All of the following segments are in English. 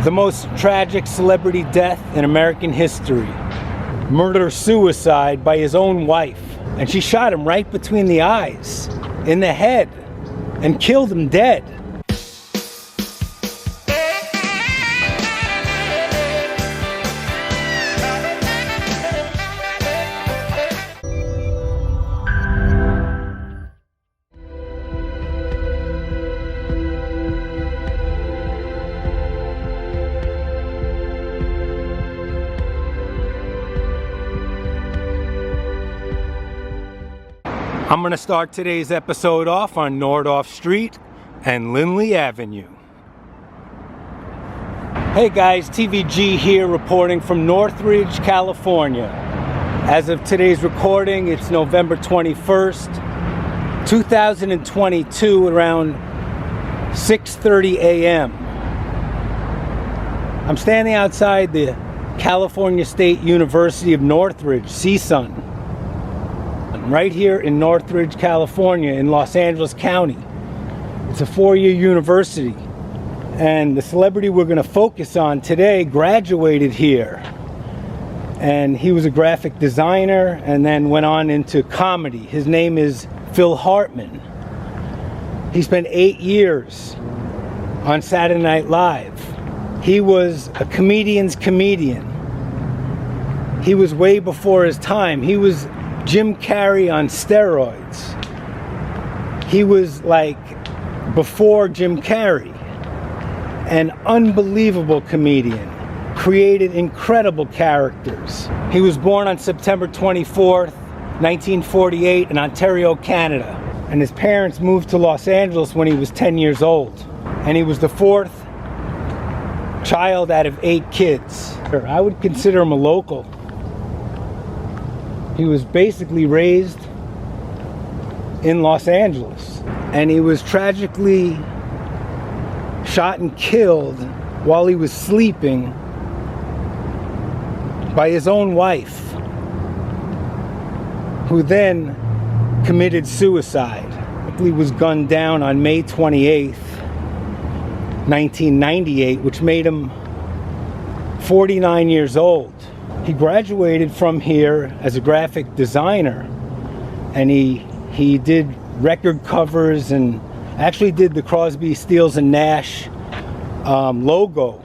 The most tragic celebrity death in American history. Murder-suicide by his own wife. And she shot him right between the eyes, in the head, and killed him dead. I'm going to start today's episode off on Nordhoff Street and Lindley Avenue. Hey guys, TVG here reporting from Northridge, California. As of today's recording, it's November 21st, 2022, around 6:30 a.m. I'm standing outside the California State University of Northridge, CSUN. Right here in Northridge, California, in Los Angeles County. It's a 4-year university, and the celebrity we're going to focus on today graduated here, and he was a graphic designer and then went on into comedy. His name is Phil Hartman. He spent 8 years on Saturday Night Live. He was a comedian's comedian. He was way before his time. He was Jim Carrey on steroids. He was like before Jim Carrey. An unbelievable comedian. Created incredible characters. He was born on September 24th, 1948 in Ontario, Canada. And his parents moved to Los Angeles when he was 10 years old. And he was the 4th child out of 8 kids. I would consider him a local. He was basically raised in Los Angeles, and he was tragically shot and killed while he was sleeping by his own wife, who then committed suicide. He was gunned down on May 28th, 1998, which made him 49 years old. He graduated from here as a graphic designer, and he did record covers and actually did the Crosby, Stills and Nash logo,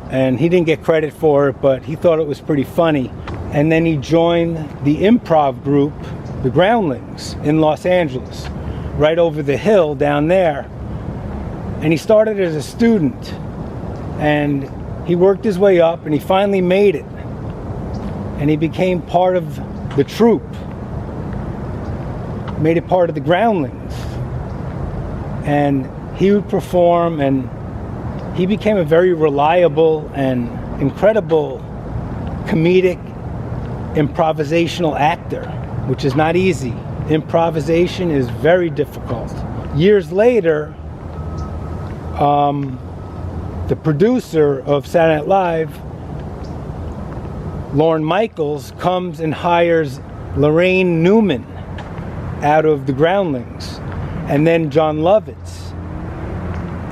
and he didn't get credit for it, but he thought it was pretty funny. And then he joined the improv group, the Groundlings, in Los Angeles, right over the hill down there. And he started as a student, and he worked his way up, and he finally made it. And he became part of the troupe, made it part of the Groundlings. And he would perform, and he became a very reliable and incredible comedic improvisational actor, which is not easy. Improvisation is very difficult. Years later, the producer of Saturday Night Live, Lorne Michaels, comes and hires Lorraine Newman out of the Groundlings, and then John Lovitz,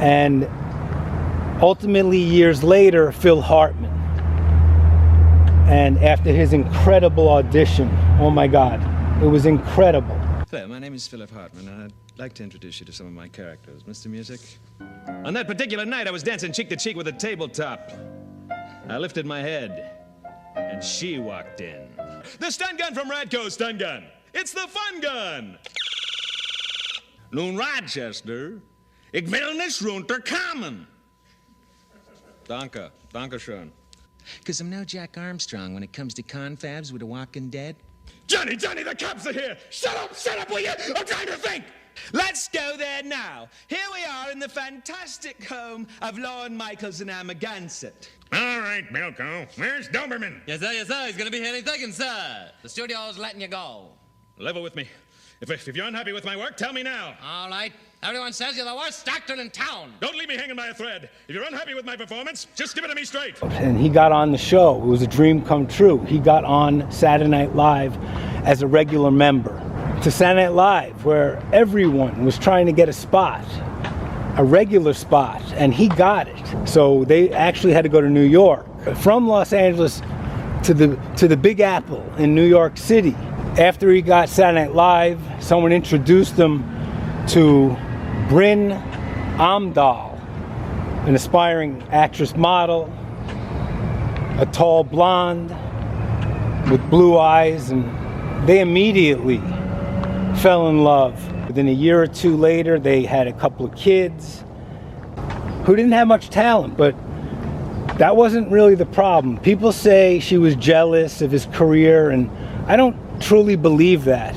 and ultimately years later Phil Hartman. And after his incredible audition, oh my God, it was incredible. Hello, my name is Philip Hartman, and I'd like to introduce you to some of my characters. Mr. Music? On that particular night, I was dancing cheek to cheek with a tabletop. I lifted my head, and she walked in. The stun gun from Radco Stun Gun. It's the fun gun. Nun, Rochester, ik will nicht runterkommen. Danke, danke schön. Because I'm no Jack Armstrong when it comes to confabs with the walking dead. Johnny, the cops are here. Shut up, will you? I'm trying to think. Let's go there now. Here we are in the fantastic home of Lorne Michaels and Amagansett. All right, Bilko. Where's Doberman? Yes, sir. He's gonna be here any second, sir. The studio's letting you go. Level with me. If you're unhappy with my work, tell me now. All right. Everyone says you're the worst actor in town. Don't leave me hanging by a thread. If you're unhappy with my performance, just give it to me straight. And he got on the show. It was a dream come true. He got on Saturday Night Live as a regular member. To Saturday Night Live, where everyone was trying to get a spot. a regular spot, and he got it. So they actually had to go to New York. From Los Angeles to the Big Apple in New York City. After he got Saturday Night Live, someone introduced him to Bryn Amdahl, an aspiring actress model, a tall blonde with blue eyes, and they immediately fell in love. Within a year or two later, they had a couple of kids who didn't have much talent, but that wasn't really the problem. People say she was jealous of his career, and I don't truly believe that.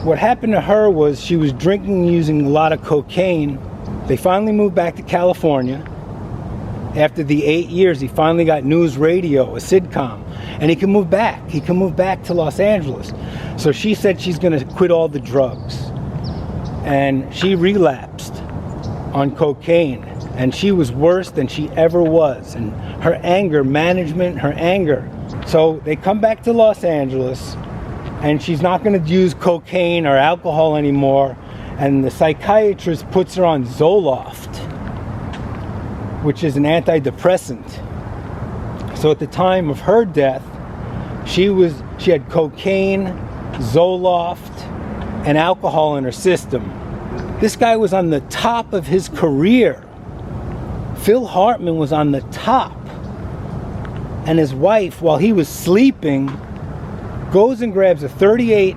What happened to her was she was drinking and using a lot of cocaine. They finally moved back to California. After the 8 years, he finally got news radio, a sitcom, and he can move back. He can move back to Los Angeles. So she said she's going to quit all the drugs. And she relapsed on cocaine, and she was worse than she ever was. And her anger management, her anger. So they come back to Los Angeles, and she's not going to use cocaine or alcohol anymore. And the psychiatrist puts her on Zoloft, which is an antidepressant. So at the time of her death, she had cocaine, Zoloft, and alcohol in her system. This guy was on the top of his career. Phil Hartman was on the top. And his wife, while he was sleeping, goes and grabs a .38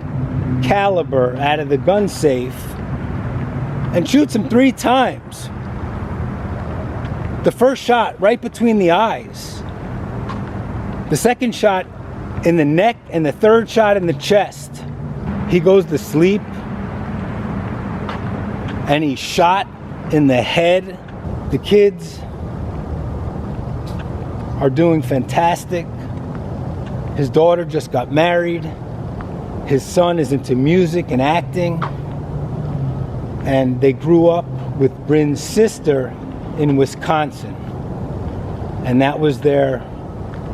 caliber out of the gun safe and shoots him 3 times. The first shot right between the eyes. The second shot in the neck, and the third shot in the chest. He goes to sleep, and he's shot in the head. The kids are doing fantastic. His daughter just got married. His son is into music and acting. And they grew up with Bryn's sister in Wisconsin. And that was their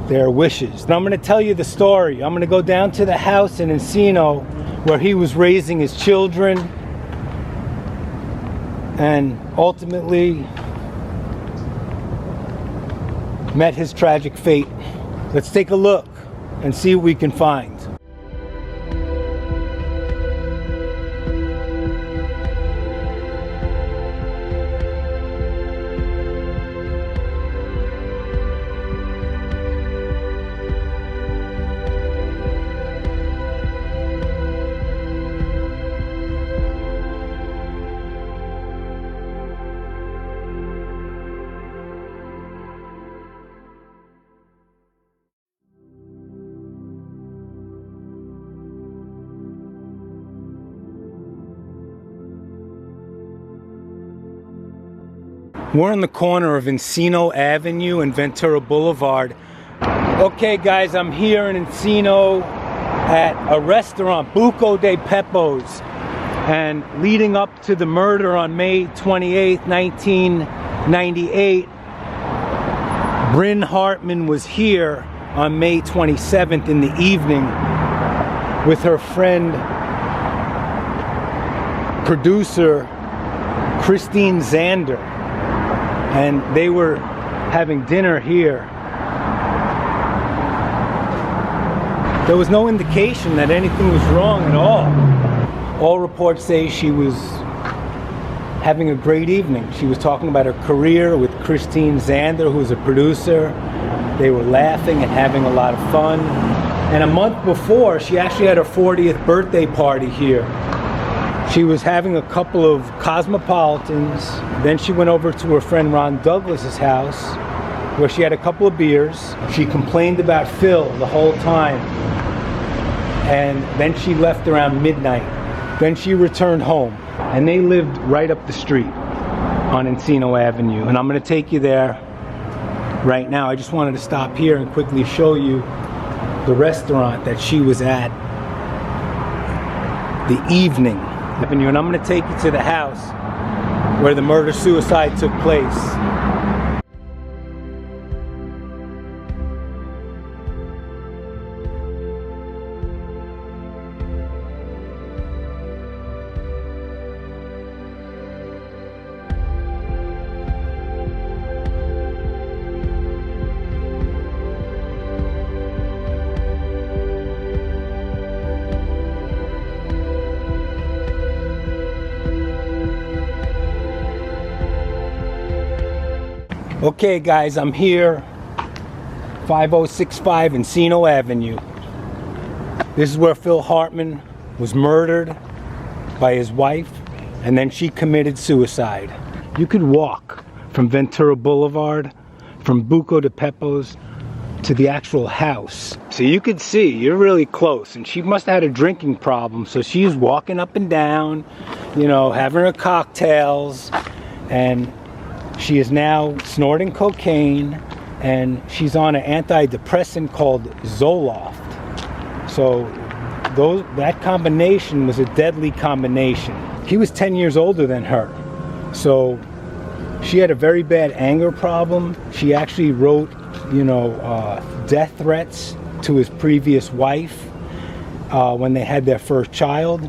wishes. And I'm going to tell you the story. I'm going to go down to the house in Encino where he was raising his children and ultimately met his tragic fate. Let's take a look and see what we can find. We're in the corner of Encino Avenue and Ventura Boulevard. Okay guys, I'm here in Encino at a restaurant, BUCA de BEPPO's. And leading up to the murder on May 28th, 1998, Bryn Hartman was here on May 27th in the evening with her friend, producer Christine Zander. And they were having dinner here. There was no indication that anything was wrong at all. All reports say she was having a great evening. She was talking about her career with Christine Zander, who was a producer. They were laughing and having a lot of fun. And a month before, she actually had her 40th birthday party here. She was having a couple of Cosmopolitans. Then she went over to her friend Ron Douglas's house, where she had a couple of beers. She complained about Phil the whole time. And then she left around midnight. Then she returned home. And they lived right up the street on Encino Avenue. And I'm going to take you there right now. I just wanted to stop here and quickly show you the restaurant that she was at the evening. And I'm going to take you to the house where the murder-suicide took place. Okay guys, I'm here, 5065 Encino Avenue. This is where Phil Hartman was murdered by his wife, and then she committed suicide. You could walk from Ventura Boulevard, from BUCA to BEPPO's, to the actual house. So you could see, you're really close, and she must have had a drinking problem, so she's walking up and down, you know, having her cocktails, and she is now snorting cocaine, and she's on an antidepressant called Zoloft. So that combination was a deadly combination. He was 10 years older than her, so she had a very bad anger problem. She actually wrote, you know, death threats to his previous wife when they had their first child,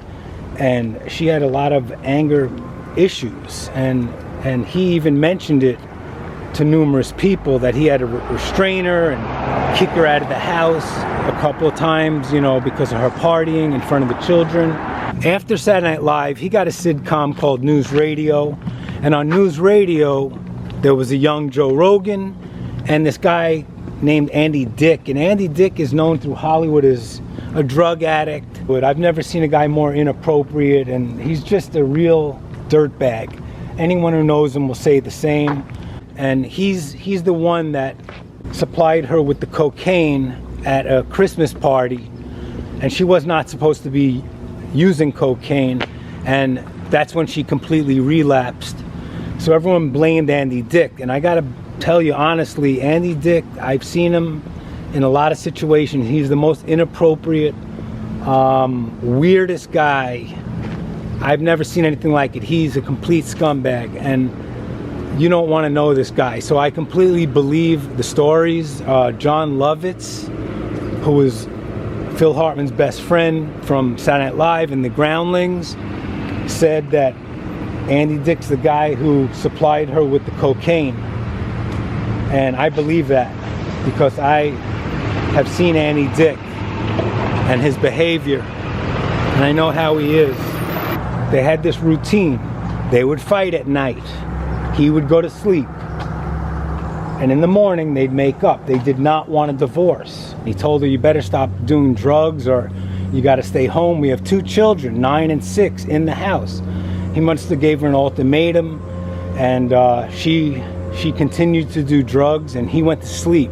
and she had a lot of anger issues, and he even mentioned it to numerous people that he had to restrain her and kick her out of the house a couple of times, you know, because of her partying in front of the children. After Saturday Night Live, he got a sitcom called News Radio, and on News Radio there was a young Joe Rogan and this guy named Andy Dick, and Andy Dick is known through Hollywood as a drug addict, but I've never seen a guy more inappropriate, and he's just a real dirtbag. Anyone who knows him will say the same. And he's the one that supplied her with the cocaine at a Christmas party, and she was not supposed to be using cocaine, and that's when she completely relapsed. So everyone blamed Andy Dick, and I gotta tell you honestly, Andy Dick, I've seen him in a lot of situations. He's the most inappropriate, weirdest guy. I've never seen anything like it. He's a complete scumbag, and you don't want to know this guy. So I completely believe the stories. John Lovitz, who was Phil Hartman's best friend from Saturday Night Live and the Groundlings, said that Andy Dick's the guy who supplied her with the cocaine. And I believe that because I have seen Andy Dick and his behavior, and I know how he is. They had this routine. They would fight at night. He would go to sleep, and in the morning they'd make up. They did not want a divorce. He told her, you better stop doing drugs or you got to stay home. We have 2 children, 9 and 6, in the house. He must have gave her an ultimatum, and she continued to do drugs, and he went to sleep.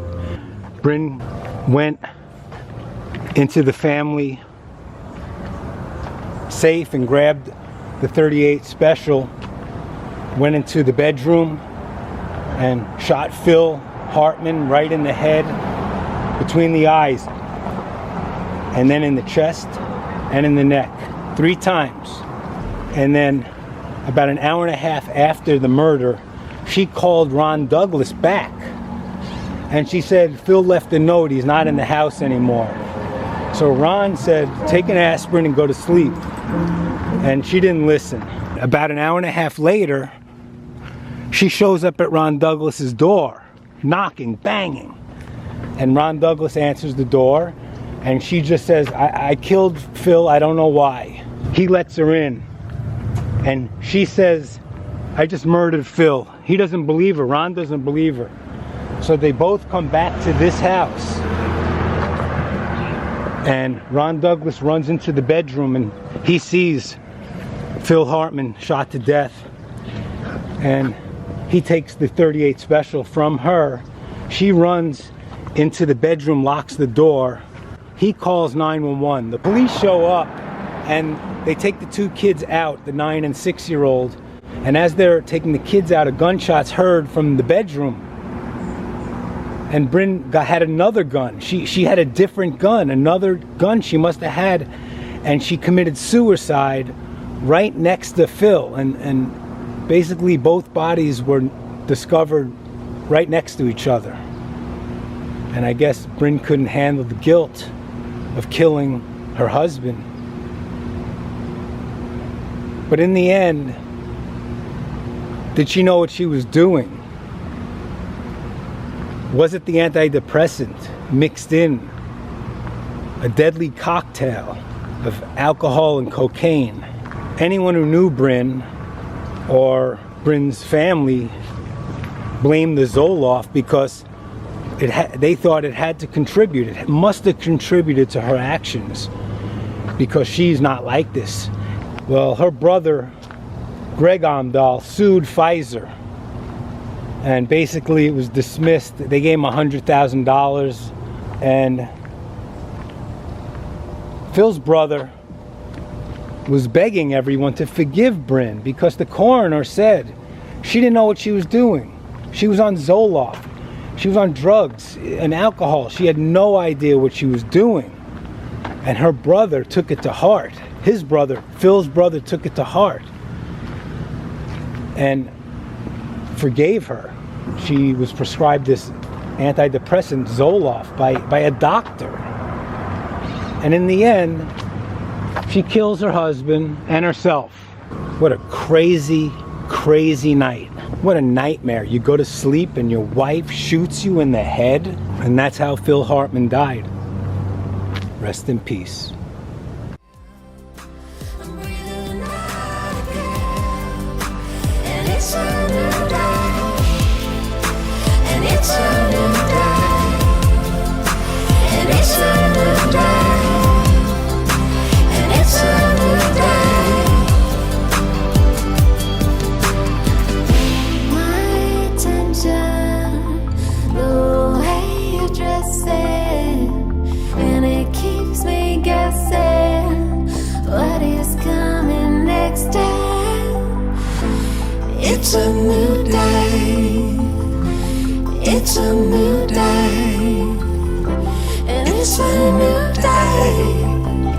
Bryn went into the family safe and grabbed the .38 special, went into the bedroom and shot Phil Hartman right in the head, between the eyes, and then in the chest and in the neck 3 times. And then about an hour and a half after the murder, she called Ron Douglas back, and she said Phil left a note, he's not in the house anymore. So Ron said, take an aspirin and go to sleep, and she didn't listen. About an hour and a half later, she shows up at Ron Douglas's door, knocking, banging, and Ron Douglas answers the door, and she just says, I killed Phil, I don't know why. He lets her in, and she says, I just murdered Phil. He doesn't believe her. Ron doesn't believe her. So they both come back to this house, and Ron Douglas runs into the bedroom, and he sees Phil Hartman shot to death, and he takes the .38 special from her. She runs into the bedroom, locks the door. He calls 911. The police show up, and they take the 2 kids out, the 9 and 6-year-old, and as they're taking the kids out, a gunshot's heard from the bedroom, and Bryn had another gun. She had a different gun, another gun she must have had, and she committed suicide right next to Phil, and basically both bodies were discovered right next to each other. And I guess Bryn couldn't handle the guilt of killing her husband. But in the end, did she know what she was doing? Was it the antidepressant mixed in a deadly cocktail of alcohol and cocaine? Anyone who knew Bryn or Bryn's family blamed the Zoloft because they thought it had to contribute. It must have contributed to her actions because she's not like this. Well, her brother, Greg Amdahl, sued Pfizer. And basically it was dismissed. They gave him $100,000. And Phil's brother was begging everyone to forgive Bryn because the coroner said she didn't know what she was doing. She was on Zoloft. She was on drugs and alcohol. She had no idea what she was doing. And her brother took it to heart. His brother, Phil's brother, took it to heart and forgave her. She was prescribed this antidepressant, Zoloft, by a doctor. And in the end, she kills her husband and herself. What a crazy, crazy night. What a nightmare. You go to sleep and your wife shoots you in the head. And that's how Phil Hartman died. Rest in peace. It's a new day. It's a new day. And it's a new day.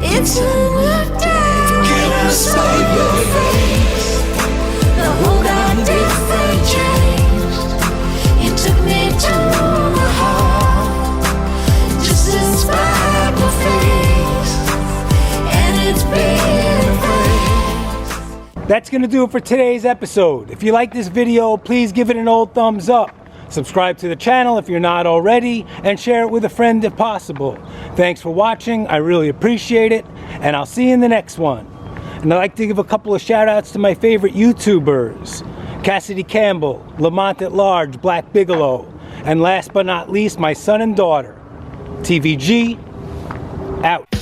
It's a new day. Can I say your face? The whole got different changed. You took me to the heart. Just inspired my face. And it's been great. That's going to do it for today's episode. If you like this video, please give it an old thumbs up. Subscribe to the channel if you're not already, and share it with a friend if possible. Thanks for watching. I really appreciate it, and I'll see you in the next one. And I'd like to give a couple of shout outs to my favorite YouTubers, Cassidy Campbell, Lamont at Large, Black Bigelow, and last but not least, my son and daughter. TVG, out.